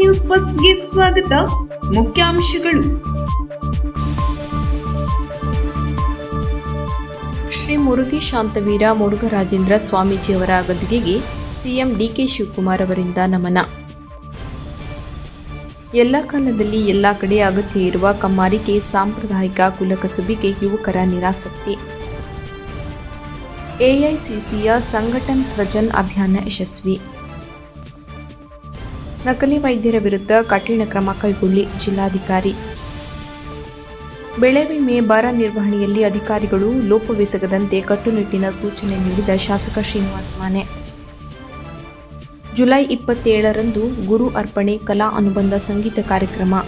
News ಫಸ್ಟ್ಗೆ ಸ್ವಾಗತ. ಮುಖ್ಯಾಂಶಗಳು. ಶ್ರೀ ಮುರುಗಿ ಶಾಂತವೀರ ಮುರುಘರಾಜೇಂದ್ರ ಸ್ವಾಮೀಜಿಯವರ ಗದ್ದುಗೆಗೆ ಸಿಎಂ ಡಿಕೆ ಶಿವಕುಮಾರ್ ಅವರಿಂದ ನಮನ. ಎಲ್ಲ ಕಾಲದಲ್ಲಿ ಎಲ್ಲ ಕಡೆ ಅಗತ್ಯ ಇರುವ ಕಮ್ಮಾರಿಗೆ ಸಾಂಪ್ರದಾಯಿಕ ಕುಲಕಸುಬಿಗೆ ಯುವಕರ ನಿರಾಸಕ್ತಿ. ಎಐಸಿಸಿಯ ಸಂಘಟನ್ ಸೃಜನ್ ಅಭಿಯಾನ ಯಶಸ್ವಿ. ನಕಲಿ ವೈದ್ಯರ ವಿರುದ್ಧ ಕಠಿಣ ಕ್ರಮ ಕೈಗೊಳ್ಳಿ ಜಿಲ್ಲಾಧಿಕಾರಿ. ಬೆಳೆ ವಿಮೆ ಬರ ನಿರ್ವಹಣೆಯಲ್ಲಿ ಅಧಿಕಾರಿಗಳು ಲೋಪವೆಸಗದಂತೆ ಕಟ್ಟುನಿಟ್ಟಿನ ಸೂಚನೆ ನೀಡಿದ ಶಾಸಕ ಶ್ರೀನಿವಾಸ ಮಾನೆ. ಜುಲೈ 27ರಂದು ಗುರು ಅರ್ಪಣೆ ಕಲಾ ಅನುಬಂಧ ಸಂಗೀತ ಕಾರ್ಯಕ್ರಮ.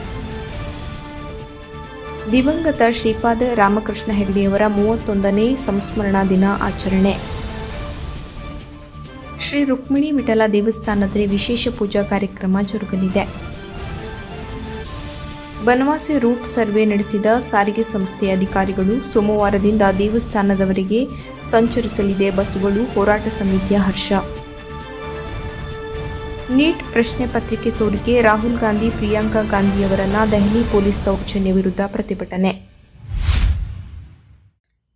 ದಿವಂಗತ ಶ್ರೀಪಾದ ರಾಮಕೃಷ್ಣ ಹೆಗಡೆಯವರ 31ನೇ ಸಂಸ್ಮರಣಾ ದಿನ ಆಚರಣೆ. ಶ್ರೀ ರುಕ್ಮಿಣಿ ವಿಠಲ ದೇವಸ್ಥಾನದಲ್ಲಿ ವಿಶೇಷ ಪೂಜಾ ಕಾರ್ಯಕ್ರಮ ಜರುಗಲಿದೆ. ಬನವಾಸಿ ರೂಟ್ ಸರ್ವೆ ನಡೆಸಿದ ಸಾರಿಗೆ ಸಂಸ್ಥೆ ಅಧಿಕಾರಿಗಳು ಸೋಮವಾರದಿಂದ ದೇವಸ್ಥಾನದವರೆಗೆ ಸಂಚರಿಸಲಿದೆ ಬಸ್ಸುಗಳು. ಹೋರಾಟ ಸಮಿತಿಯ ಹರ್ಷ. ನೀಟ್ ಪ್ರಶ್ನೆ ಪತ್ರಿಕೆ ಸೋರಿಕೆ ರಾಹುಲ್ ಗಾಂಧಿ ಪ್ರಿಯಾಂಕಾ ಗಾಂಧಿಯವರನ್ನ ದೆಹಲಿ ಪೊಲೀಸ್ ದೌರ್ಜನ್ಯ ವಿರುದ್ಧ ಪ್ರತಿಭಟನೆ.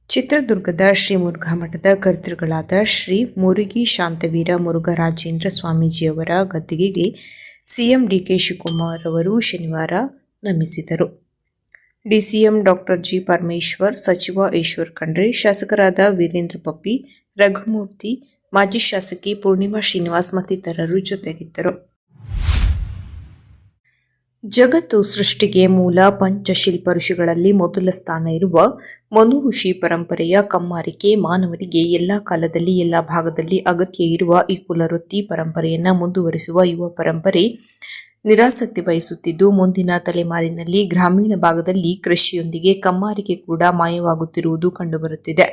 ಚಿತ್ರದುರ್ಗದ ಶ್ರೀ ಮುರುಘಾ ಮಠದ ಕರ್ತೃಗಳಾದ ಶ್ರೀ ಮುರುಗಿ ಶಾಂತವೀರ ಮುರುಘರಾಜೇಂದ್ರ ಸ್ವಾಮೀಜಿಯವರ ಗದ್ದುಗೆಗೆ ಸಿಎಂ ಡಿಕೆ ಶಿವಕುಮಾರ್ ಅವರು ಶನಿವಾರ ನಮಿಸಿದರು. ಡಿಸಿಎಂ ಡಾಕ್ಟರ್ ಜಿ ಪರಮೇಶ್ವರ್, ಸಚಿವ ಈಶ್ವರ್ ಖಂಡ್ರೆ, ಶಾಸಕರಾದ ವೀರೇಂದ್ರ ಪಪ್ಪಿ, ರಘುಮೂರ್ತಿ, ಮಾಜಿ ಶಾಸಕಿ ಪೂರ್ಣಿಮಾ ಶ್ರೀನಿವಾಸ್ ಮತ್ತಿತರರು ಜೊತೆಗಿದ್ದರು. ಜಗತ್ತು ಸೃಷ್ಟಿಗೆ ಮೂಲ ಪಂಚಶಿಲ್ಪ ಋಷಿಗಳಲ್ಲಿ ಮೊದಲ ಸ್ಥಾನ ಇರುವ ಮನು ಋಷಿ ಪರಂಪರೆಯ ಕಮ್ಮಾರಿಕೆ ಮಾನವರಿಗೆ ಎಲ್ಲಾ ಕಾಲದಲ್ಲಿ ಎಲ್ಲ ಭಾಗದಲ್ಲಿ ಅಗತ್ಯ ಇರುವ ಈ ಕುಲವೃತ್ತಿ ಪರಂಪರೆಯನ್ನು ಮುಂದುವರಿಸುವ ಯುವ ಪರಂಪರೆ ನಿರಾಸಕ್ತಿ ವಹಿಸುತ್ತಿದ್ದು, ಮುಂದಿನ ತಲೆಮಾರಿನಲ್ಲಿ ಗ್ರಾಮೀಣ ಭಾಗದಲ್ಲಿ ಕೃಷಿಯೊಂದಿಗೆ ಕಮ್ಮಾರಿಕೆ ಕೂಡ ಮಾಯವಾಗುತ್ತಿರುವುದು ಕಂಡುಬರುತ್ತಿದೆ.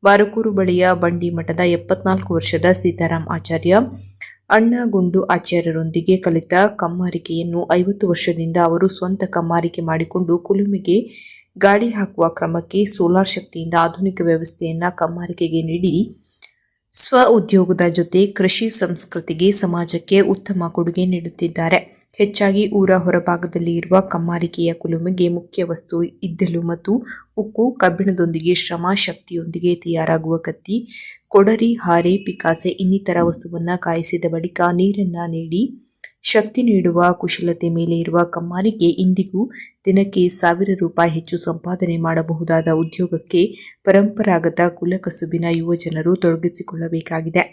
ಬಾರಕೂರು ಬಳಿಯ ಬಂಡಿ ಮಠದ 74 ವರ್ಷದ ಸೀತಾರಾಮ್ ಆಚಾರ್ಯ ಅಣ್ಣಗುಂಡು ಆಚಾರ್ಯರೊಂದಿಗೆ ಕಲಿತ ಕಮ್ಮಾರಿಕೆಯನ್ನು 50 ವರ್ಷದಿಂದ ಅವರು ಸ್ವಂತ ಕಮ್ಮಾರಿಕೆ ಮಾಡಿಕೊಂಡು ಕುಲುಮೆಗೆ ಗಾಳಿ ಹಾಕುವ ಕ್ರಮಕ್ಕೆ ಸೋಲಾರ್ ಶಕ್ತಿಯಿಂದ ಆಧುನಿಕ ವ್ಯವಸ್ಥೆಯನ್ನ ಕಮ್ಮಾರಿಕೆಗೆ ನೀಡಿ ಸ್ವ ಉದ್ಯೋಗದ ಜೊತೆ ಕೃಷಿ ಸಂಸ್ಕೃತಿಗೆ ಸಮಾಜಕ್ಕೆ ಉತ್ತಮ ಕೊಡುಗೆ ನೀಡುತ್ತಿದ್ದಾರೆ. ಹೆಚ್ಚಾಗಿ ಊರ ಹೊರಭಾಗದಲ್ಲಿ ಇರುವ ಕಮ್ಮಾರಿಕೆಯ ಕುಲುಮೆಗೆ ಮುಖ್ಯ ವಸ್ತು ಇದ್ದಲು ಮತ್ತು ಉಕ್ಕು, ಕಬ್ಬಿಣದೊಂದಿಗೆ ಶ್ರಮ ಶಕ್ತಿಯೊಂದಿಗೆ ತಯಾರಾಗುವ ಕತ್ತಿ, ಕೊಡರಿ, ಹಾರೆ, ಪಿಕಾಸೆ ಇನ್ನಿತರ ವಸ್ತುವನ್ನು ಕಾಯಿಸಿದ ಬಳಿಕ ನೀರನ್ನ ನೀಡಿ ಶಕ್ತಿ ನೀಡುವ ಕುಶಲತೆ ಮೇಲೆ ಇರುವ ಕಮ್ಮಾರಿಗೆ ಇಂದಿಗೂ ದಿನಕ್ಕೆ ₹1000 ಹೆಚ್ಚು ಸಂಪಾದನೆ ಮಾಡಬಹುದಾದ ಉದ್ಯೋಗಕ್ಕೆ ಪರಂಪರಾಗತ ಕುಲಕಸುಬಿನ ಯುವಜನರು ತೊಡಗಿಸಿಕೊಳ್ಳಬೇಕಾಗಿದೆ.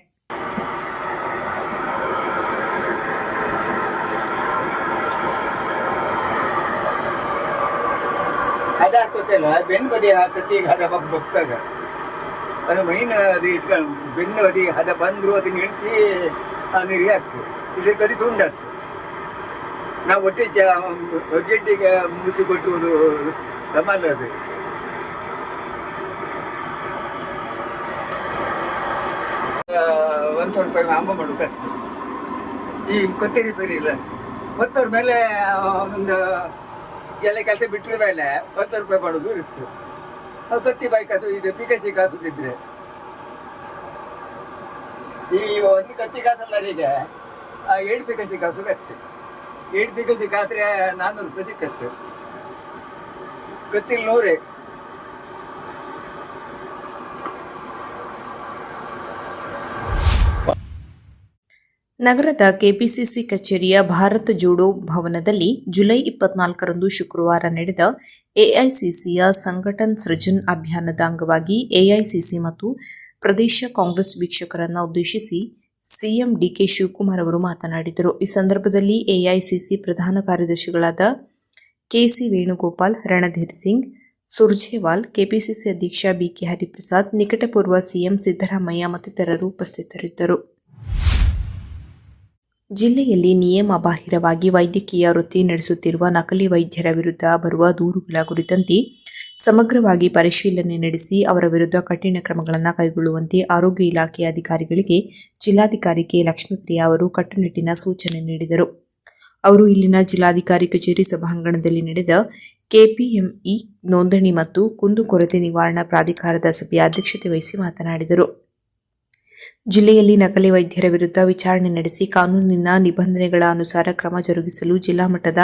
ಅದು ಮೈನ್ ಅದು ಇಟ್ಕೊಂಡು ಬೆನ್ನು ಅದು ಹದ ಬಂದರು ಅದನ್ನ ಇಳಿಸಿ ಆ ನೀರಿಗೆ ಹಾಕ್ತು. ಇದಕ್ಕೆ ಅದು ತುಂಡಾಗ್ತು. ನಾವು ಒಟ್ಟೆಟ್ಟಿಗೆ ಮುಗಿಸಿ ಕೊಟ್ಟುವುದು ಗಮನ. ಅದು ₹1,000 ಆಂಬ ಮಾಡೋಕತ್ತು. ಈ ಕೊತ್ತರಿ ರಿಪೇರಿ ಇಲ್ಲ, $10,000 ಮೇಲೆ ಒಂದು ಎಲ್ಲ ಕೆಲಸ ಬಿಟ್ಟರೆ ಮೇಲೆ ₹10,000 ಮಾಡೋದು ಇತ್ತು. ಕತ್ತಿ ಬಾಯಿ ಕಾಸು ಇದೆ, ಪಿಕಸಿ ಕಾಸು ಇದ್ರೆ ಈ ಒಂದು ಕತ್ತಿ ಕಾಸಲ್ಲರಿಗೆ 7 ಪಿಕಸಿ ಕಾಸು ಕತ್ತೆ. 7 ಪಿಕಸಿ ಕಾತ್ರೆ ₹400 ಸಿಕ್ಕತ್ತು. ಕತ್ತಿಲ್ 100. ನಗರದ ಕೆಪಿಸಿಸಿ ಕಚೇರಿಯ ಭಾರತ್ ಜೋಡೋ ಭವನದಲ್ಲಿ ಜುಲೈ 24ರಂದು ಶುಕ್ರವಾರ ನಡೆದ ಎಐಸಿಸಿಯ ಸಂಘಟನ್ ಸೃಜನ್ ಅಭಿಯಾನದ ಅಂಗವಾಗಿ ಎಐಸಿಸಿ ಮತ್ತು ಪ್ರದೇಶ ಕಾಂಗ್ರೆಸ್ ವೀಕ್ಷಕರನ್ನು ಉದ್ದೇಶಿಸಿ ಸಿಎಂ ಡಿಕೆ ಶಿವಕುಮಾರ್ ಅವರು ಮಾತನಾಡಿದರು. ಈ ಸಂದರ್ಭದಲ್ಲಿ ಎಐಸಿಸಿ ಪ್ರಧಾನ ಕಾರ್ಯದರ್ಶಿಗಳಾದ ಕೆಸಿ ವೇಣುಗೋಪಾಲ್, ರಣಧೀರ್ ಸಿಂಗ್ ಸುರ್ಜೇವಾಲ್, ಕೆಪಿಸಿಸಿ ಅಧ್ಯಕ್ಷ ಬಿಕೆ ಹರಿಪ್ರಸಾದ್, ನಿಕಟಪೂರ್ವ ಸಿಎಂ ಸಿದ್ದರಾಮಯ್ಯ ಮತ್ತಿತರರು ಉಪಸ್ಥಿತರಿದ್ದರು. ಜಿಲ್ಲೆಯಲ್ಲಿ ನಿಯಮ ಬಾಹಿರವಾಗಿ ವೈದ್ಯಕೀಯ ವೃತ್ತಿ ನಡೆಸುತ್ತಿರುವ ನಕಲಿ ವೈದ್ಯರ ವಿರುದ್ಧ ಬರುವ ದೂರುಗಳ ಕುರಿತಂತೆ ಸಮಗ್ರವಾಗಿ ಪರಿಶೀಲನೆ ನಡೆಸಿ ಅವರ ವಿರುದ್ಧ ಕಠಿಣ ಕ್ರಮಗಳನ್ನು ಕೈಗೊಳ್ಳುವಂತೆ ಆರೋಗ್ಯ ಇಲಾಖೆಯ ಅಧಿಕಾರಿಗಳಿಗೆ ಜಿಲ್ಲಾಧಿಕಾರಿ ಕೆ. ಲಕ್ಷ್ಮೀಪ್ರಿಯಾ ಅವರು ಕಟ್ಟುನಿಟ್ಟಿನ ಸೂಚನೆ ನೀಡಿದರು. ಅವರು ಇಲ್ಲಿನ ಜಿಲ್ಲಾಧಿಕಾರಿ ಕಚೇರಿ ಸಭಾಂಗಣದಲ್ಲಿ ನಡೆದ ಕೆಪಿಎಂಇ ನೋಂದಣಿ ಮತ್ತು ಕುಂದುಕೊರತೆ ನಿವಾರಣಾ ಪ್ರಾಧಿಕಾರದ ಸಭೆಯ ಅಧ್ಯಕ್ಷತೆ ವಹಿಸಿ ಮಾತನಾಡಿದರು. ಜಿಲ್ಲೆಯಲ್ಲಿ ನಕಲಿ ವೈದ್ಯರ ವಿರುದ್ಧ ವಿಚಾರಣೆ ನಡೆಸಿ ಕಾನೂನಿನ ನಿಬಂಧನೆಗಳ ಅನುಸಾರ ಕ್ರಮ ಜರುಗಿಸಲು ಜಿಲ್ಲಾ ಮಟ್ಟದ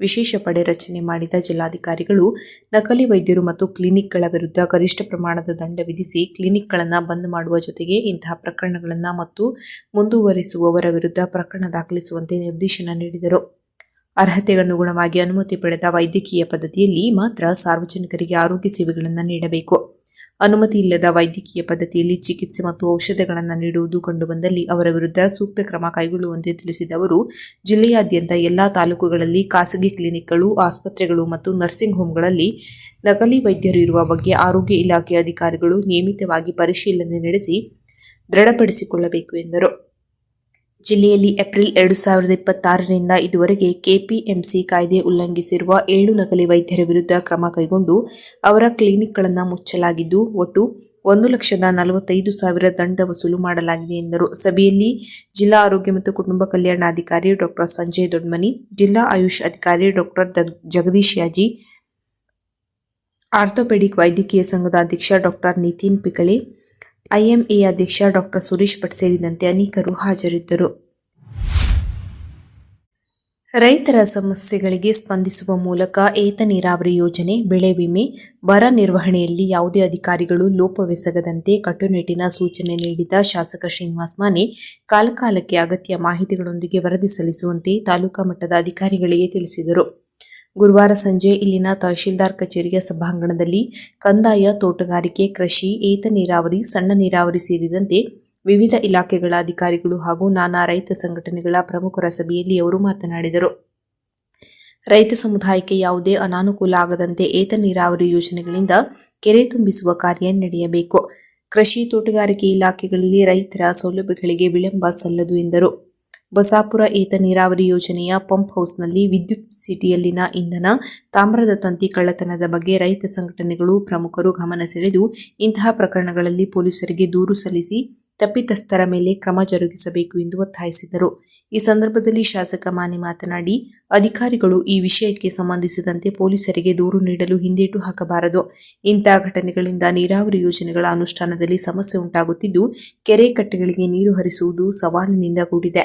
ವಿಶೇಷ ಪಡೆ ರಚನೆ ಮಾಡಿದ ಜಿಲ್ಲಾಧಿಕಾರಿಗಳು ನಕಲಿ ವೈದ್ಯರು ಮತ್ತು ಕ್ಲಿನಿಕ್ಗಳ ವಿರುದ್ಧ ಗರಿಷ್ಠ ಪ್ರಮಾಣದ ದಂಡ ವಿಧಿಸಿ ಕ್ಲಿನಿಕ್ಗಳನ್ನು ಬಂದ್ ಮಾಡುವ ಜೊತೆಗೆ ಇಂತಹ ಪ್ರಕರಣಗಳನ್ನು ಮತ್ತು ಮುಂದುವರಿಸುವವರ ವಿರುದ್ಧ ಪ್ರಕರಣ ದಾಖಲಿಸುವಂತೆ ನಿರ್ದೇಶನ ನೀಡಿದರು. ಅರ್ಹತೆಗನುಗುಣವಾಗಿ ಅನುಮತಿ ಪಡೆದ ವೈದ್ಯಕೀಯ ಪದ್ಧತಿಯಲ್ಲಿ ಮಾತ್ರ ಸಾರ್ವಜನಿಕರಿಗೆ ಆರೋಗ್ಯ ಸೇವೆಗಳನ್ನು ನೀಡಬೇಕು. ಅನುಮತಿ ಇಲ್ಲದ ವೈದ್ಯಕೀಯ ಪದ್ಧತಿಯಲ್ಲಿ ಚಿಕಿತ್ಸೆ ಮತ್ತು ಔಷಧಗಳನ್ನು ನೀಡುವುದು ಕಂಡುಬಂದಲ್ಲಿ ಅವರ ವಿರುದ್ಧ ಸೂಕ್ತ ಕ್ರಮ ಕೈಗೊಳ್ಳುವಂತೆ ತಿಳಿಸಿದ ಅವರು, ಜಿಲ್ಲೆಯಾದ್ಯಂತ ಎಲ್ಲಾ ತಾಲೂಕುಗಳಲ್ಲಿ ಖಾಸಗಿ ಕ್ಲಿನಿಕ್ಗಳು, ಆಸ್ಪತ್ರೆಗಳು ಮತ್ತು ನರ್ಸಿಂಗ್ ಹೋಂಗಳಲ್ಲಿ ನಕಲಿ ವೈದ್ಯರು ಇರುವ ಬಗ್ಗೆ ಆರೋಗ್ಯ ಇಲಾಖೆ ಅಧಿಕಾರಿಗಳು ನಿಯಮಿತವಾಗಿ ಪರಿಶೀಲನೆ ನಡೆಸಿ ದೃಢಪಡಿಸಿಕೊಳ್ಳಬೇಕು ಎಂದರು. ಜಿಲ್ಲೆಯಲ್ಲಿ ಏಪ್ರಿಲ್ 2026ರಿಂದ ಇದುವರೆಗೆ ಕೆಪಿಎಂಸಿ ಕಾಯ್ದೆ ಉಲ್ಲಂಘಿಸಿರುವ 7 ನಕಲಿ ವೈದ್ಯರ ವಿರುದ್ಧ ಕ್ರಮ ಕೈಗೊಂಡು ಅವರ ಕ್ಲಿನಿಕ್ಗಳನ್ನು ಮುಚ್ಚಲಾಗಿದ್ದು, ಒಟ್ಟು 1,45,000 ದಂಡ ವಸೂಲು ಮಾಡಲಾಗಿದೆ ಎಂದರು. ಸಭೆಯಲ್ಲಿ ಜಿಲ್ಲಾ ಆರೋಗ್ಯ ಮತ್ತು ಕುಟುಂಬ ಕಲ್ಯಾಣಾಧಿಕಾರಿ ಡಾ ಸಂಜಯ್ ದೊಡ್ಮನಿ, ಜಿಲ್ಲಾ ಆಯುಷ್ ಅಧಿಕಾರಿ ಡಾ ಜಗದೀಶ್ ಯಾಜಿ, ಆರ್ಥೋಪೆಡಿಕ್ ವೈದ್ಯಕೀಯ ಸಂಘದ ಅಧ್ಯಕ್ಷ ಡಾ ನಿತಿನ್ ಪಿಕಳೆ, ಐಎಂಎ ಅಧ್ಯಕ್ಷ ಡಾ ಸುರೇಶ್ ಭಟ್ ಸೇರಿದಂತೆ ಅನೇಕರು ಹಾಜರಿದ್ದರು. ರೈತರ ಸಮಸ್ಯೆಗಳಿಗೆ ಸ್ಪಂದಿಸುವ ಮೂಲಕ ಏತ ನೀರಾವರಿ ಯೋಜನೆ, ಬೆಳೆ ವಿಮೆ, ಬರ ನಿರ್ವಹಣೆಯಲ್ಲಿ ಯಾವುದೇ ಅಧಿಕಾರಿಗಳು ಲೋಪವೆಸಗದಂತೆ ಕಟ್ಟುನಿಟ್ಟಿನ ಸೂಚನೆ ನೀಡಿದ ಶಾಸಕ ಶ್ರೀನಿವಾಸ್ ಮಾನೆ ಕಾಲಕಾಲಕ್ಕೆ ಅಗತ್ಯ ಮಾಹಿತಿಗಳೊಂದಿಗೆ ವರದಿ ಸಲ್ಲಿಸುವಂತೆ ತಾಲೂಕಾ ಮಟ್ಟದ ಅಧಿಕಾರಿಗಳಿಗೆ ತಿಳಿಸಿದರು. ಗುರುವಾರ ಸಂಜೆ ಇಲ್ಲಿನ ತಹಶೀಲ್ದಾರ್ ಕಚೇರಿಯ ಸಭಾಂಗಣದಲ್ಲಿ ಕಂದಾಯ, ತೋಟಗಾರಿಕೆ, ಕೃಷಿ, ಏತ ನೀರಾವರಿ, ಸಣ್ಣ ನೀರಾವರಿ ಸೇರಿದಂತೆ ವಿವಿಧ ಇಲಾಖೆಗಳ ಅಧಿಕಾರಿಗಳು ಹಾಗೂ ನಾನಾ ರೈತ ಸಂಘಟನೆಗಳ ಪ್ರಮುಖರ ಸಭೆಯಲ್ಲಿ ಅವರು ಮಾತನಾಡಿದರು. ರೈತ ಸಮುದಾಯಕ್ಕೆ ಯಾವುದೇ ಅನಾನುಕೂಲ ಆಗದಂತೆ ಏತ ನೀರಾವರಿ ಯೋಜನೆಗಳಿಂದ ಕೆರೆ ತುಂಬಿಸುವ ಕಾರ್ಯ ನಡೆಯಬೇಕು. ಕೃಷಿ, ತೋಟಗಾರಿಕೆ ಇಲಾಖೆಗಳಲ್ಲಿ ರೈತರ ಸೌಲಭ್ಯಗಳಿಗೆ ವಿಳಂಬ ಸಲ್ಲದು ಎಂದರು. ಬಸಾಪುರ ಏತ ನೀರಾವರಿ ಯೋಜನೆಯ ಪಂಪ್ ಹೌಸ್ನಲ್ಲಿ ವಿದ್ಯುತ್ ಸಿಟಿಯಲ್ಲಿನ ಇಂಧನ, ತಾಮ್ರದ ತಂತಿ ಕಳ್ಳತನದ ಬಗ್ಗೆ ರೈತ ಸಂಘಟನೆಗಳು ಪ್ರಮುಖರು ಗಮನ ಸೆಳೆದು ಇಂತಹ ಪ್ರಕರಣಗಳಲ್ಲಿ ಪೊಲೀಸರಿಗೆ ದೂರು ಸಲ್ಲಿಸಿ ತಪ್ಪಿತಸ್ಥರ ಮೇಲೆ ಕ್ರಮ ಜರುಗಿಸಬೇಕು ಎಂದು ಒತ್ತಾಯಿಸಿದರು. ಈ ಸಂದರ್ಭದಲ್ಲಿ ಶಾಸಕ ಮಾನೆ ಮಾತನಾಡಿ, ಅಧಿಕಾರಿಗಳು ಈ ವಿಷಯಕ್ಕೆ ಸಂಬಂಧಿಸಿದಂತೆ ಪೊಲೀಸರಿಗೆ ದೂರು ನೀಡಲು ಹಿಂದೇಟು ಹಾಕಬಾರದು. ಇಂತಹ ಘಟನೆಗಳಿಂದ ನೀರಾವರಿ ಯೋಜನೆಗಳ ಅನುಷ್ಠಾನದಲ್ಲಿ ಸಮಸ್ಯೆ ಉಂಟಾಗುತ್ತಿದ್ದು, ಕೆರೆ ಕಟ್ಟೆಗಳಿಗೆ ನೀರು ಹರಿಸುವುದು ಸವಾಲಿನಿಂದ ಕೂಡಿದೆ.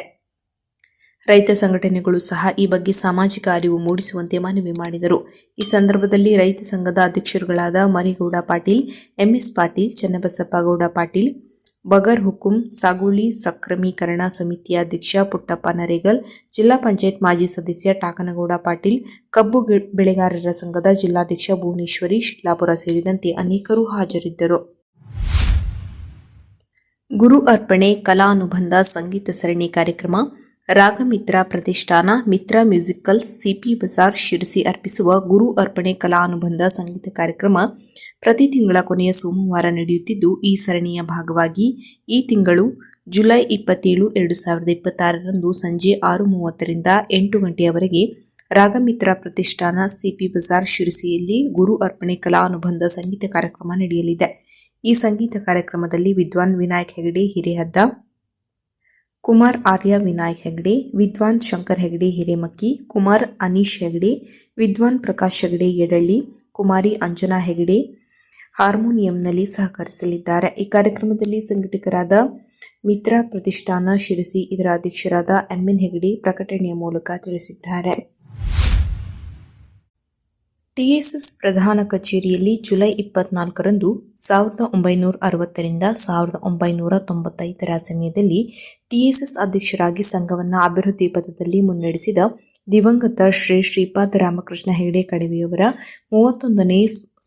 ರೈತ ಸಂಘಟನೆಗಳು ಸಹ ಈ ಬಗ್ಗೆ ಸಾಮಾಜಿಕ ಅರಿವು ಮೂಡಿಸುವಂತೆ ಮನವಿ ಮಾಡಿದರು. ಈ ಸಂದರ್ಭದಲ್ಲಿ ರೈತ ಸಂಘದ ಅಧ್ಯಕ್ಷರುಗಳಾದ ಮರಿಗೌಡ ಪಾಟೀಲ್, ಎಂಎಸ್ ಪಾಟೀಲ್, ಚನ್ನಬಸಪ್ಪ ಗೌಡ ಪಾಟೀಲ್, ಬಗರ್ ಹುಕುಂ, ಸಾಗುಳಿ ಸಕ್ರಮೀಕರಣ ಸಮಿತಿಯ ಅಧ್ಯಕ್ಷ ಪುಟ್ಟಪ್ಪ ನರೇಗಲ್, ಜಿಲ್ಲಾ ಪಂಚಾಯತ್ ಮಾಜಿ ಸದಸ್ಯ ಟಾಕನಗೌಡ ಪಾಟೀಲ್, ಕಬ್ಬು ಬೆಳೆಗಾರರ ಸಂಘದ ಜಿಲ್ಲಾಧ್ಯಕ್ಷ ಭುವನೇಶ್ವರಿ ಶಿಡ್ಲಾಪುರ ಸೇರಿದಂತೆ ಅನೇಕರು ಹಾಜರಿದ್ದರು. ಗುರು ಅರ್ಪಣೆ ಕಲಾ ಅನುಬಂಧ ಸಂಗೀತ ಸರಣಿ ಕಾರ್ಯಕ್ರಮ ರಾಗಮಿತ್ರ ಪ್ರತಿಷ್ಠಾನ, ಮಿತ್ರ ಮ್ಯೂಸಿಕಲ್ಸ್, ಸಿಪಿ ಬಜಾರ್, ಶಿರಸಿ ಅರ್ಪಿಸುವ ಗುರು ಅರ್ಪಣೆ ಕಲಾ ಅನುಬಂಧ ಸಂಗೀತ ಕಾರ್ಯಕ್ರಮ ಪ್ರತಿ ತಿಂಗಳ ಕೊನೆಯ ಸೋಮವಾರ ನಡೆಯುತ್ತಿದ್ದು, ಈ ಸರಣಿಯ ಭಾಗವಾಗಿ ಈ ತಿಂಗಳು ಜುಲೈ 27, 2026ರಂದು ಸಂಜೆ 6:30ರಿಂದ 8 ಗಂಟೆಯವರೆಗೆ ರಾಗಮಿತ್ರ ಪ್ರತಿಷ್ಠಾನ, ಸಿಪಿ ಬಜಾರ್, ಶಿರಸಿಯಲ್ಲಿ ಗುರು ಅರ್ಪಣೆ ಕಲಾ ಅನುಬಂಧ ಸಂಗೀತ ಕಾರ್ಯಕ್ರಮ ನಡೆಯಲಿದೆ. ಈ ಸಂಗೀತ ಕಾರ್ಯಕ್ರಮದಲ್ಲಿ ವಿದ್ವಾನ್ ವಿನಾಯಕ್ ಹೆಗಡೆ ಹಿರೇಹದ್ದ, ಕುಮಾರ್ ಆರ್ಯ ವಿನಾಯಕ್ ಹೆಗಡೆ, ವಿದ್ವಾನ್ ಶಂಕರ್ ಹೆಗಡೆ ಹಿರೇಮಕ್ಕಿ, ಕುಮಾರ್ ಅನೀಶ್ ಹೆಗಡೆ, ವಿದ್ವಾನ್ ಪ್ರಕಾಶ್ ಹೆಗಡೆ ಯಡಳ್ಳಿ, ಕುಮಾರಿ ಅಂಜನಾ ಹೆಗಡೆ ಹಾರ್ಮೋನಿಯಂನಲ್ಲಿ ಸಹಕರಿಸಲಿದ್ದಾರೆ. ಈ ಕಾರ್ಯಕ್ರಮದಲ್ಲಿ ಸಂಘಟಕರಾದ ಮಿತ್ರ ಪ್ರತಿಷ್ಠಾನ ಶಿರಸಿ ಇದರ ಅಧ್ಯಕ್ಷರಾದ ಎಂಎನ್ ಹೆಗಡೆ ಪ್ರಕಟಣೆಯ ಮೂಲಕ ತಿಳಿಸಿದ್ದಾರೆ. ಟಿಎಸ್ಎಸ್ ಪ್ರಧಾನ ಕಚೇರಿಯಲ್ಲಿ ಜುಲೈ 24ರಂದು 1960ರಿಂದ 1995ರ ಸಮಯದಲ್ಲಿ ಟಿಎಸ್ಎಸ್ ಅಧ್ಯಕ್ಷರಾಗಿ ಸಂಘವನ್ನು ಅಭಿವೃದ್ಧಿ ಪಥದಲ್ಲಿ ಮುನ್ನಡೆಸಿದ ದಿವಂಗತ ಶ್ರೀ ಶ್ರೀಪಾದ ರಾಮಕೃಷ್ಣ ಹೆಗಡೆ ಕಣಿವೆಯವರ 31ನೇ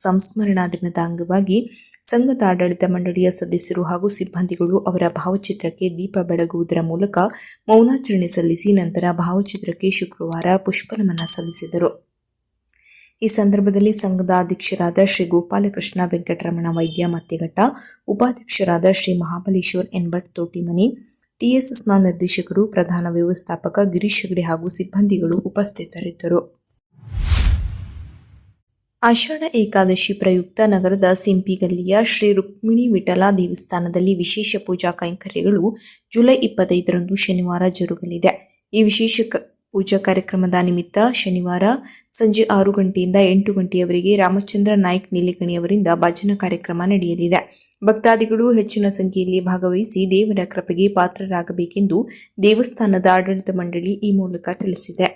ಸಂಸ್ಮರಣಾ ದಿನದ ಅಂಗವಾಗಿ ಸಂಘದ ಆಡಳಿತ ಮಂಡಳಿಯ ಸದಸ್ಯರು ಹಾಗೂ ಸಿಬ್ಬಂದಿಗಳು ಅವರ ಭಾವಚಿತ್ರಕ್ಕೆ ದೀಪ ಬೆಳಗುವುದರ ಮೂಲಕ ಮೌನಾಚರಣೆ ಸಲ್ಲಿಸಿ ನಂತರ ಭಾವಚಿತ್ರಕ್ಕೆ ಶುಕ್ರವಾರ ಪುಷ್ಪನಮನ ಸಲ್ಲಿಸಿದರು. ಈ ಸಂದರ್ಭದಲ್ಲಿ ಸಂಘದ ಅಧ್ಯಕ್ಷರಾದ ಶ್ರೀ ಗೋಪಾಲಕೃಷ್ಣ ವೆಂಕಟರಮಣ ವೈದ್ಯ ಮತ್ತೆಘಟ್ಟ, ಉಪಾಧ್ಯಕ್ಷರಾದ ಶ್ರೀ ಮಹಾಬಲೇಶ್ವರ್ ಎನ್ ಭಟ್ ತೋಟಿಮನಿ, ಟಿಎಸ್ಎಸ್ನ ನಿರ್ದೇಶಕರು, ಪ್ರಧಾನ ವ್ಯವಸ್ಥಾಪಕ ಗಿರೀಶ್ ಹೆಗಡೆ ಹಾಗೂ ಸಿಬ್ಬಂದಿಗಳು ಉಪಸ್ಥಿತರಿದ್ದರು. ಆಷಾಢ ಏಕಾದಶಿ ಪ್ರಯುಕ್ತ ನಗರದ ಸಿಂಪಿ ಗಲ್ಲಿಯ ಶ್ರೀ ರುಕ್ಮಿಣಿ ವಿಠಲ ದೇವಸ್ಥಾನದಲ್ಲಿ ವಿಶೇಷ ಪೂಜಾ ಕೈಂಕರ್ಯಗಳು ಜುಲೈ 25ರಂದು ಶನಿವಾರ ಜರುಗಲಿದೆ. ಈ ವಿಶೇಷ ಪೂಜಾ ಕಾರ್ಯಕ್ರಮದ ನಿಮಿತ್ತ ಶನಿವಾರ ಸಂಜೆ 6 ಗಂಟೆಯಿಂದ 8 ಗಂಟೆಯವರೆಗೆ ರಾಮಚಂದ್ರ ನಾಯ್ಕ್ ನೀಲಗಣಿಯವರಿಂದ ಭಜನಾ ಕಾರ್ಯಕ್ರಮ ನಡೆಯಲಿದೆ. ಭಕ್ತಾದಿಗಳು ಹೆಚ್ಚಿನ ಸಂಖ್ಯೆಯಲ್ಲಿ ಭಾಗವಹಿಸಿ ದೇವರ ಕೃಪೆಗೆ ಪಾತ್ರರಾಗಬೇಕೆಂದು ದೇವಸ್ಥಾನದ ಆಡಳಿತ ಮಂಡಳಿ ಈ ಮೂಲಕ ತಿಳಿಸಿದೆ.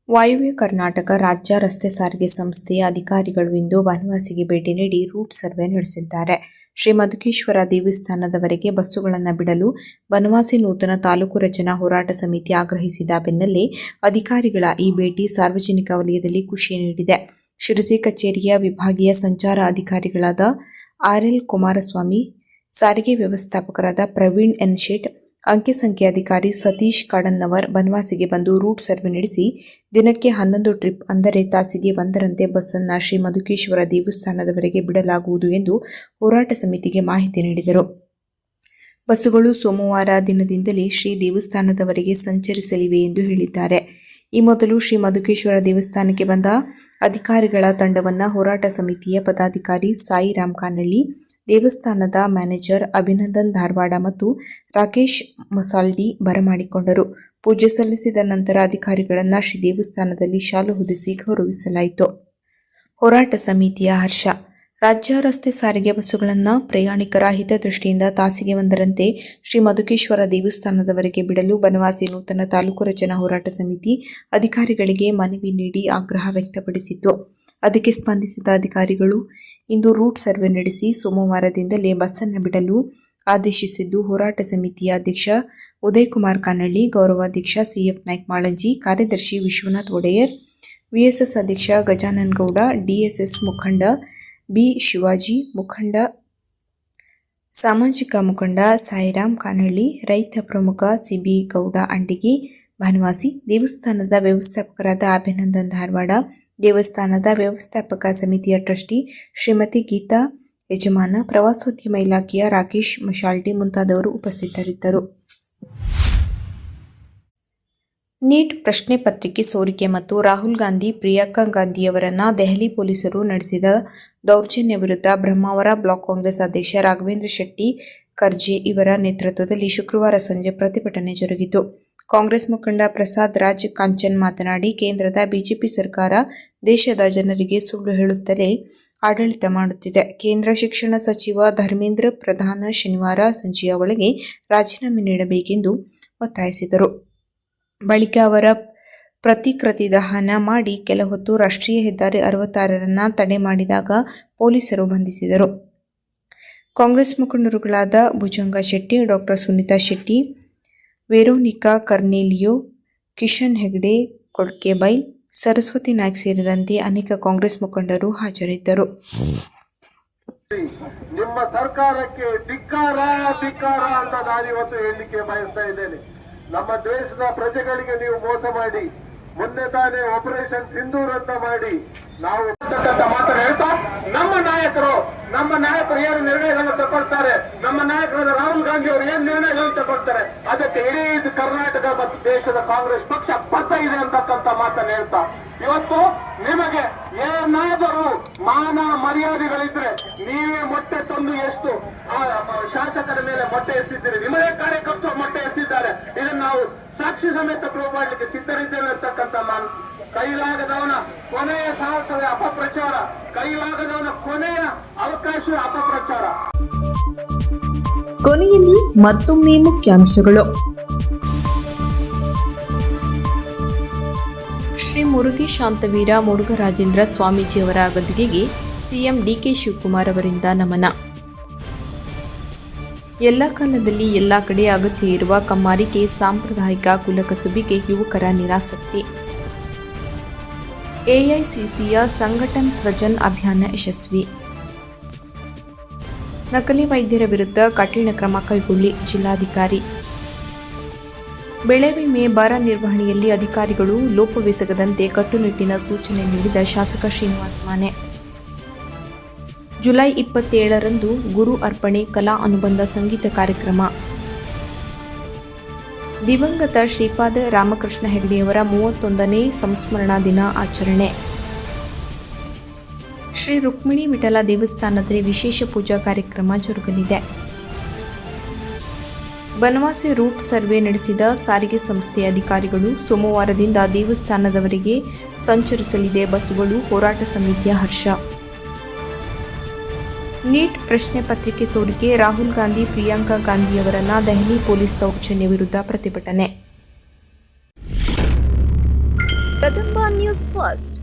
ವಾಯುವ್ಯ ಕರ್ನಾಟಕ ರಾಜ್ಯ ರಸ್ತೆ ಸಾರಿಗೆ ಸಂಸ್ಥೆಯ ಅಧಿಕಾರಿಗಳು ಇಂದು ಬನವಾಸಿಗೆ ಭೇಟಿ ನೀಡಿ ರೂಟ್ ಸರ್ವೆ ನಡೆಸಿದ್ದಾರೆ. ಶ್ರೀ ಮಧುಕೇಶ್ವರ ದೇವಸ್ಥಾನದವರೆಗೆ ಬಸ್ಸುಗಳನ್ನು ಬಿಡಲು ಬನವಾಸಿ ನೂತನ ತಾಲೂಕು ರಚನಾ ಹೋರಾಟ ಸಮಿತಿ ಆಗ್ರಹಿಸಿದ ಬೆನ್ನಲ್ಲೇ ಅಧಿಕಾರಿಗಳ ಈ ಭೇಟಿ ಸಾರ್ವಜನಿಕ ವಲಯದಲ್ಲಿ ಖುಷಿ ನೀಡಿದೆ. ಶಿರಸಿ ಕಚೇರಿಯ ವಿಭಾಗೀಯ ಸಂಚಾರ ಅಧಿಕಾರಿಗಳಾದ ಆರ್ಎಲ್ ಕುಮಾರಸ್ವಾಮಿ, ಸಾರಿಗೆ ವ್ಯವಸ್ಥಾಪಕರಾದ ಪ್ರವೀಣ್ ಎನ್ ಶೇಟ್, ಅಂಕೆಸಂಖ್ಯೆ ಅಧಿಕಾರಿ ಸತೀಶ್ ಕಾಡನ್ನವರ್ ಬನವಾಸಿಗೆ ಬಂದು ರೂಟ್ ಸರ್ವೆ ನಡೆಸಿ ದಿನಕ್ಕೆ 11 ಟ್ರಿಪ್ ಅಂದರೆ ತಾಸಿಗೆ 1ರಂತೆ ಬಸ್ಸನ್ನು ಶ್ರೀ ಮಧುಕೇಶ್ವರ ದೇವಸ್ಥಾನದವರೆಗೆ ಬಿಡಲಾಗುವುದು ಎಂದು ಹೋರಾಟ ಸಮಿತಿಗೆ ಮಾಹಿತಿ ನೀಡಿದರು. ಬಸ್ಸುಗಳು ಸೋಮವಾರ ದಿನದಿಂದಲೇ ಶ್ರೀ ದೇವಸ್ಥಾನದವರೆಗೆ ಸಂಚರಿಸಲಿವೆ ಎಂದು ಹೇಳಿದ್ದಾರೆ. ಈ ಮೊದಲು ಶ್ರೀ ಮಧುಕೇಶ್ವರ ದೇವಸ್ಥಾನಕ್ಕೆ ಬಂದ ಅಧಿಕಾರಿಗಳ ತಂಡವನ್ನು ಹೋರಾಟ ಸಮಿತಿಯ ಪದಾಧಿಕಾರಿ ಸಾಯಿರಾಮ್ ಕಾನಳ್ಳಿ, ದೇವಸ್ಥಾನದ ಮ್ಯಾನೇಜರ್ ಅಭಿನಂದನ್ ಧಾರವಾಡ ಮತ್ತು ರಾಕೇಶ್ ಮಸಾಲ್ಡಿ ಬರಮಾಡಿಕೊಂಡರು. ಪೂಜೆ ಸಲ್ಲಿಸಿದ ನಂತರ ಅಧಿಕಾರಿಗಳನ್ನು ಶ್ರೀ ದೇವಸ್ಥಾನದಲ್ಲಿ ಶಾಲು ಹೊದಿಸಿ ಗೌರವಿಸಲಾಯಿತು. ಹೋರಾಟ ಸಮಿತಿಯ ಹರ್ಷ. ರಾಜ್ಯ ರಸ್ತೆ ಸಾರಿಗೆ ಬಸ್ಸುಗಳನ್ನು ಪ್ರಯಾಣಿಕರ ಹಿತದೃಷ್ಟಿಯಿಂದ ತಾಸಿಗೆ 1ರಂತೆ ಶ್ರೀ ಮಧುಕೇಶ್ವರ ದೇವಸ್ಥಾನದವರೆಗೆ ಬಿಡಲು ಬನವಾಸಿ ನೂತನ ತಾಲೂಕು ರಚನಾ ಹೋರಾಟ ಸಮಿತಿ ಅಧಿಕಾರಿಗಳಿಗೆ ಮನವಿ ನೀಡಿ ಆಗ್ರಹ ವ್ಯಕ್ತಪಡಿಸಿತ್ತು. ಅದಕ್ಕೆ ಸ್ಪಂದಿಸಿದ ಅಧಿಕಾರಿಗಳು ಇಂದು ರೂಟ್ ಸರ್ವೆ ನಡೆಸಿ ಸೋಮವಾರದಿಂದಲೇ ಬಸ್ಸನ್ನು ಬಿಡಲು ಆದೇಶಿಸಿದ್ದು, ಹೋರಾಟ ಸಮಿತಿಯ ಅಧ್ಯಕ್ಷ ಉದಯಕುಮಾರ್ ಕಾನಳ್ಳಿ, ಗೌರವಾಧ್ಯಕ್ಷ ಸಿಎಫ್ ನಾಯ್ಕ ಮಾಳಂಜಿ, ಕಾರ್ಯದರ್ಶಿ ವಿಶ್ವನಾಥ್ ಒಡೆಯರ್, ವಿಎಸ್ಎಸ್ ಅಧ್ಯಕ್ಷ ಗಜಾನನ್ ಗೌಡ, ಡಿಎಸ್ಎಸ್ ಮುಖಂಡ ಬಿ ಶಿವಾಜಿ, ಸಾಮಾಜಿಕ ಮುಖಂಡ ಸಾಯಿರಾಮ್ ಕಾನಳ್ಳಿ, ರೈತ ಪ್ರಮುಖ ಸಿಬಿ ಗೌಡ ಅಂಡಿಗಿ ಬನವಾಸಿ, ದೇವಸ್ಥಾನದ ವ್ಯವಸ್ಥಾಪಕರಾದ ಅಭಿನಂದನ್ ಧಾರವಾಡ, ದೇವಸ್ಥಾನದ ವ್ಯವಸ್ಥಾಪಕ ಸಮಿತಿಯ ಟ್ರಸ್ಟಿ ಶ್ರೀಮತಿ ಗೀತಾ ಯಜಮಾನ, ಪ್ರವಾಸೋದ್ಯಮ ಇಲಾಖೆಯ ರಾಕೇಶ್ ಮಶಾಲ್ಟಿ ಮುಂತಾದವರು ಉಪಸ್ಥಿತರಿದ್ದರು. ನೀಟ್ ಪ್ರಶ್ನೆ ಪತ್ರಿಕೆ ಸೋರಿಕೆ ಮತ್ತು ರಾಹುಲ್ ಗಾಂಧಿ, ಪ್ರಿಯಾಂಕಾ ಗಾಂಧಿಯವರನ್ನ ದೆಹಲಿ ಪೊಲೀಸರು ನಡೆಸಿದ ದೌರ್ಜನ್ಯ ವಿರುದ್ಧ ಬ್ರಹ್ಮಾವರ ಬ್ಲಾಕ್ ಕಾಂಗ್ರೆಸ್ ಅಧ್ಯಕ್ಷ ರಾಘವೇಂದ್ರ ಶೆಟ್ಟಿ ಕರ್ಜೆ ಇವರ ನೇತೃತ್ವದಲ್ಲಿ ಶುಕ್ರವಾರ ಸಂಜೆ ಪ್ರತಿಭಟನೆ ಜರುಗಿತು. ಕಾಂಗ್ರೆಸ್ ಮುಖಂಡ ಪ್ರಸಾದ್ ರಾಜ್ ಕಾಂಚನ್ ಮಾತನಾಡಿ, ಕೇಂದ್ರದ ಬಿಜೆಪಿ ಸರ್ಕಾರ ದೇಶದ ಜನರಿಗೆ ಸುಳ್ಳು ಹೇಳುತ್ತಲೇ ಆಡಳಿತ ಮಾಡುತ್ತಿದೆ. ಕೇಂದ್ರ ಶಿಕ್ಷಣ ಸಚಿವ ಧರ್ಮೇಂದ್ರ ಪ್ರಧಾನ್ ಶನಿವಾರ ಸಂಜೆಯ ಒಳಗೆ ರಾಜೀನಾಮೆ ನೀಡಬೇಕೆಂದು ಒತ್ತಾಯಿಸಿದರು. ಬಳಿಕ ಅವರ ಪ್ರತಿಕೃತಿ ದಹನ ಮಾಡಿ ಕೆಲ ಹೊತ್ತು ರಾಷ್ಟ್ರೀಯ ಹೆದ್ದಾರಿ 66ರನ್ನ ತಡೆ ಮಾಡಿದಾಗ ಪೊಲೀಸರು ಬಂಧಿಸಿದರು. ಕಾಂಗ್ರೆಸ್ ಮುಖಂಡರುಗಳಾದ ಭುಜಂಗ ಶೆಟ್ಟಿ, ಡಾ ಸುನೀತಾ ಶೆಟ್ಟಿ, ವೆರೋನಿಕಾ ಕರ್ನೇಲಿಯೋ, ಕಿಶನ್ ಹೆಗ್ಡೆ ಕೊಡ್ಕೆಬೈಲ್, ಸರಸ್ವತಿ ನಾಯ್ಕ್ ಸೇರಿದಂತೆ ಅನೇಕ ಕಾಂಗ್ರೆಸ್ ಮುಖಂಡರು ಹಾಜರಿದ್ದರು. ನಿಮ್ಮ ಸರ್ಕಾರಕ್ಕೆ ಧಿಕ್ಕಾರ ಅಂತ ನಾನಿವತ್ತು ಹೇಳಲಿಕ್ಕೆ ಬಯಸ್ತಾ ಇದ್ದೇನೆ. ನಮ್ಮ ದೇಶದ ಪ್ರಜೆಗಳಿಗೆ ನೀವು ಮೋಸ ಮಾಡಿ, ಮೊನ್ನೆ ತಾನೇ ಆಪರೇಷನ್ ಸಿಂಧೂರ್ ಅಂತ ಮಾಡಿ ನಾವು ಮಾತ್ರ ಹೇಳ್ತಾ ನಮ್ಮ ನಾಯಕರು ಏನು ನಿರ್ಣಯಗಳನ್ನು ತಗೊಳ್ತಾರೆ, ನಮ್ಮ ನಾಯಕರಾದ ರಾಹುಲ್ ಗಾಂಧಿ ಅವರು ಏನ್ ನಿರ್ಣಯಗಳನ್ನು ತಗೊಳ್ತಾರೆ, ಅದಕ್ಕೆ ಇಡೀ ಕರ್ನಾಟಕ ಮತ್ತು ದೇಶದ ಕಾಂಗ್ರೆಸ್ ಪಕ್ಷ ಬದ್ಧ ಇದೆ ಅಂತಕ್ಕಂಥ ಮಾತನ್ನು ಹೇಳ್ತಾ, ಇವತ್ತು ನಿಮಗೆ ಏನಾದರೂ ಮಾನ ಮರ್ಯಾದೆಗಳಿದ್ರೆ ನೀವೇ ಮೊಟ್ಟೆ ತಂದು ಎಷ್ಟು ಶಾಸಕರ ಮೇಲೆ ಮೊಟ್ಟೆ ಎತ್ತಿದ್ದೀರಿ, ನಿಮ್ಮದೇ ಕಾರ್ಯಕರ್ತರು ಮೊಟ್ಟೆ ಎತ್ತಿದ್ದಾರೆ. ಇದನ್ನು ನಾವು ಸಾಕ್ಷಿ ಸಮೇತ ಪ್ರೂವ್ ಮಾಡಲಿಕ್ಕೆ ಸಿದ್ಧರಿದ್ದೇವೆ ಅಂತಕ್ಕಂಥ ಕೈಲಾಗದವನ ಕೊನೆಯ ಸಾಹಸವೇ ಅಪಪ್ರಚಾರ, ಕೈಲಾಗದವನ ಕೊನೆಯ ಅವಕಾಶವೇ ಅಪಪ್ರಚಾರ. ಕೊನೆಯಲ್ಲಿ ಮತ್ತೊಮ್ಮೆ ಮುಖ್ಯಾಂಶಗಳು. ಶ್ರೀ ಮುರುಗಿ ಶಾಂತವೀರ ಮುರುಘರಾಜೇಂದ್ರ ಸ್ವಾಮೀಜಿಯವರ ಗದ್ದುಗೆಗೆ ಸಿಎಂ ಡಿಕೆ ಶಿವಕುಮಾರ್ ಅವರಿಂದ ನಮನ. ಎಲ್ಲ ಕಾಲದಲ್ಲಿ ಎಲ್ಲ ಕಡೆ ಅಗತ್ಯ ಇರುವ ಕಮ್ಮಾರಿಗೆ ಸಾಂಪ್ರದಾಯಿಕ ಕುಲಕಸುಬಿಗೆ ಯುವಕರ ನಿರಾಸಕ್ತಿ. ಎಐಸಿಸಿಯ ಸಂಘಟನ್ ಸೃಜನ್ ಅಭಿಯಾನ ಯಶಸ್ವಿ. ನಕಲಿ ವೈದ್ಯರ ವಿರುದ್ಧ ಕಠಿಣ ಕ್ರಮ ಕೈಗೊಳ್ಳಿ ಜಿಲ್ಲಾಧಿಕಾರಿ. ಬೆಳೆ ವಿಮೆ ಬರ ನಿರ್ವಹಣೆಯಲ್ಲಿ ಅಧಿಕಾರಿಗಳು ಲೋಪವೆಸಗದಂತೆ ಕಟ್ಟುನಿಟ್ಟಿನ ಸೂಚನೆ ನೀಡಿದ ಶಾಸಕ ಶ್ರೀನಿವಾಸ ಮಾನೆ. ಜುಲೈ 27ರಂದು ಗುರು ಅರ್ಪಣೆ ಕಲಾ ಅನುಬಂಧ ಸಂಗೀತ ಕಾರ್ಯಕ್ರಮ. ದಿವಂಗತ ಶ್ರೀಪಾದ ರಾಮಕೃಷ್ಣ ಹೆಗಡೆಯವರ 31ನೇ ಸಂಸ್ಮರಣಾ ದಿನ ಆಚರಣೆ. ಶ್ರೀ ರುಕ್ಮಿಣಿ ವಿಠಲ ದೇವಸ್ಥಾನದಲ್ಲಿ ವಿಶೇಷ ಪೂಜಾ ಕಾರ್ಯಕ್ರಮ ಜರುಗಲಿದೆ. ಬನವಾಸಿ ರೂಟ್ ಸರ್ವೆ ನಡೆಸಿದ ಸಾರಿಗೆ ಸಂಸ್ಥೆ ಅಧಿಕಾರಿಗಳು ಸೋಮವಾರದಿಂದ ದೇವಸ್ಥಾನದವರೆಗೆ ಸಂಚರಿಸಲಿದೆ ಬಸ್ಸುಗಳು, ಹೋರಾಟ ಸಮಿತಿಯ ಹರ್ಷ. ನೀಟ್ ಪ್ರಶ್ನೆ ಪತ್ರಿಕೆ ಸೋರಿಕೆ ರಾಹುಲ್ ಗಾಂಧಿ ಪ್ರಿಯಾಂಕಾ ಗಾಂಧಿಯವರನ್ನ ದೆಹಲಿ ಪೊಲೀಸ್ ದೌರ್ಜನ್ಯ ವಿರುದ್ಧ ಪ್ರತಿಭಟನೆ. ಕದಂಬ ನ್ಯೂಸ್ ಫಸ್ಟ್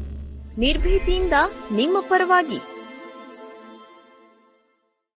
ನಿರ್ಭೀತಿಯಿಂದ ನಿಮ್ಮ ಪರವಾಗಿ.